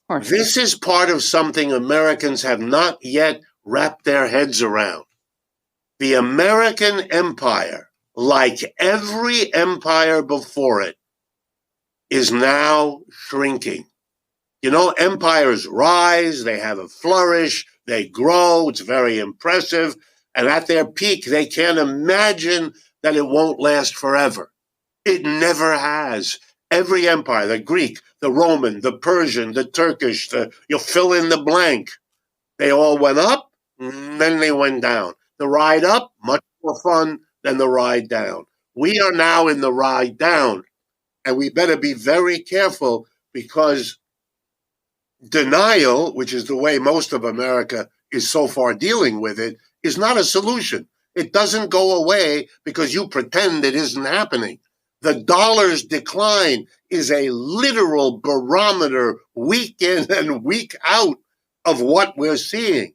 course. This is part of something Americans have not yet wrapped their heads around. The American empire, like every empire before it, is now shrinking. You know, empires rise, they have a flourish, they grow, it's very impressive. And at their peak, they can't imagine that it won't last forever. It never has. Every empire, the Greek, the Roman, the Persian, the Turkish, you fill in the blank, they all went up, then they went down. The ride up, much more fun than the ride down. We are now in the ride down, and we better be very careful because denial, which is the way most of America is so far dealing with it, is not a solution. It doesn't go away because you pretend it isn't happening. The dollar's decline is a literal barometer week in and week out of what we're seeing.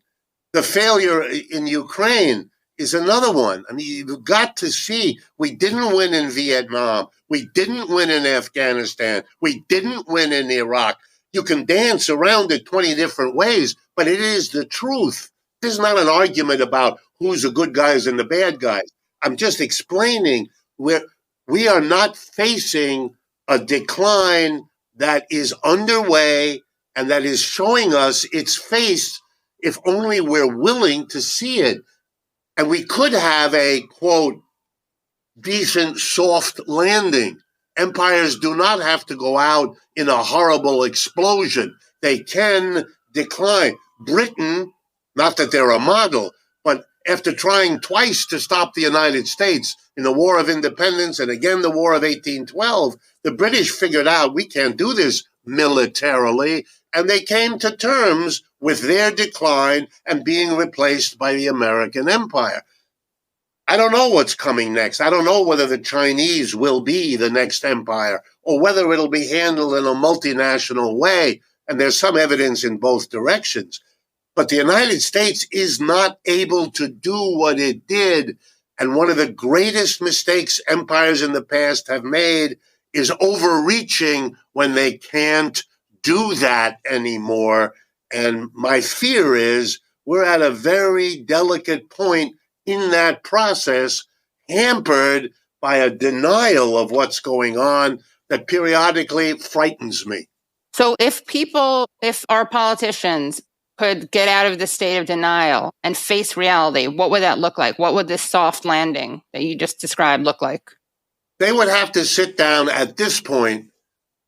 The failure in Ukraine is another one. I mean, you've got to see we didn't win in Vietnam. We didn't win in Afghanistan. We didn't win in Iraq. You can dance around it 20 different ways, but it is the truth. This is not an argument about who's the good guys and the bad guys. I'm just explaining we are not facing a decline that is underway and that is showing us its face if only we're willing to see it. And we could have a, quote, decent soft landing. Empires do not have to go out in a horrible explosion. They can decline. Britain, not that they're a model, but after trying twice to stop the United States in the War of Independence and again the War of 1812, the British figured out we can't do this militarily, and they came to terms with their decline and being replaced by the American empire. I don't know what's coming next. I don't know whether the Chinese will be the next empire or whether it'll be handled in a multinational way. And there's some evidence in both directions. But the United States is not able to do what it did. And one of the greatest mistakes empires in the past have made is overreaching when they can't do that anymore. And my fear is we're at a very delicate point in that process, hampered by a denial of what's going on that periodically frightens me. So if our politicians could get out of the state of denial and face reality, what would that look like? What would this soft landing that you just described look like? They would have to sit down at this point,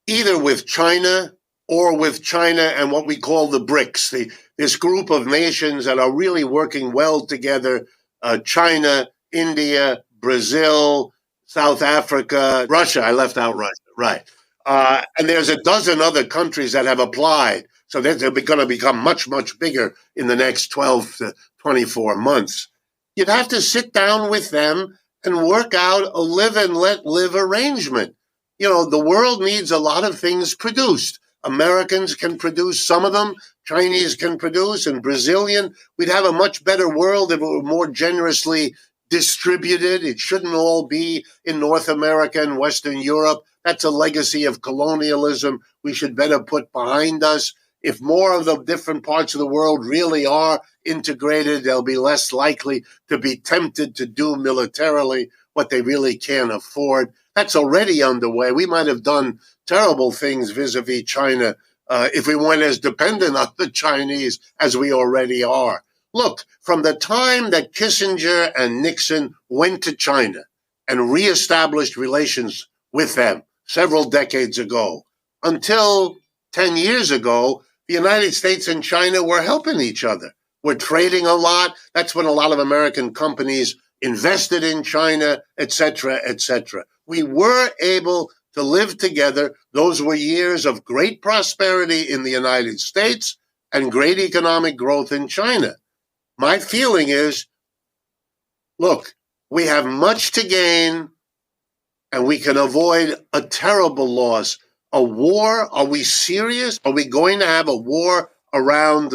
either with China or with China and what we call the BRICS, this group of nations that are really working well together. China, India, Brazil, South Africa, Russia. I left out Russia, right. And there's a dozen other countries that have applied. So they're going to become much, much bigger in the next 12 to 24 months. You'd have to sit down with them and work out a live and let live arrangement. You know, the world needs a lot of things produced. Americans can produce some of them, Chinese can produce, and Brazilian. We'd have a much better world if it were more generously distributed. It shouldn't all be in North America and Western Europe. That's a legacy of colonialism we should better put behind us. If more of the different parts of the world really are integrated, they'll be less likely to be tempted to do militarily what they really can't afford. That's already underway. We might have done terrible things vis-a-vis China if we weren't as dependent on the Chinese as we already are. Look, from the time that Kissinger and Nixon went to China and reestablished relations with them several decades ago, until 10 years ago, the United States and China were helping each other. We're trading a lot. That's when a lot of American companies invested in China, et cetera, et cetera. We were able to live together. Those were years of great prosperity in the United States and great economic growth in China. My feeling is, look, we have much to gain and we can avoid a terrible loss. A war? Are we serious? Are we going to have a war around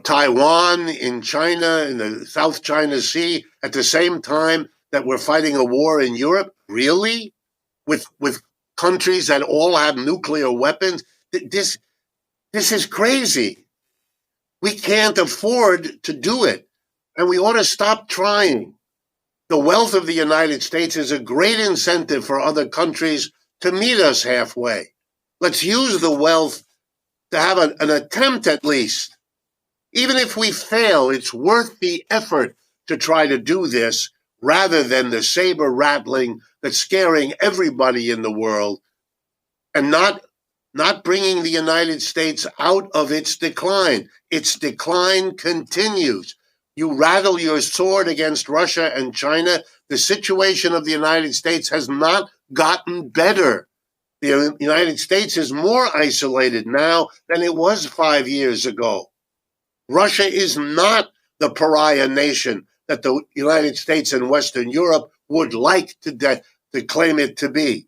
Taiwan, in China, in the South China Sea, at the same time that we're fighting a war in Europe? Really? With countries that all have nuclear weapons. This is crazy. We can't afford to do it, and we ought to stop trying. The wealth of the United States is a great incentive for other countries to meet us halfway. Let's use the wealth to have an attempt at least. Even if we fail, it's worth the effort to try to do this rather than the saber rattling that's scaring everybody in the world and not bringing the United States out of its decline. Its decline continues. You rattle your sword against Russia and China, the situation of the United States has not gotten better. The United States is more isolated now than it was 5 years ago. Russia is not the pariah nation that the United States and Western Europe would like to claim it to be.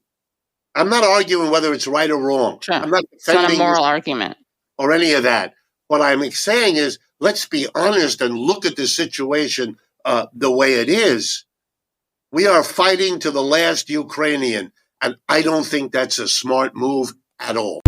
I'm not arguing whether it's right or wrong. Sure. I'm not It's not a defending moral argument. or any of that. What I'm saying is, let's be honest and look at the situation the way it is. We are fighting to the last Ukrainian, and I don't think that's a smart move at all.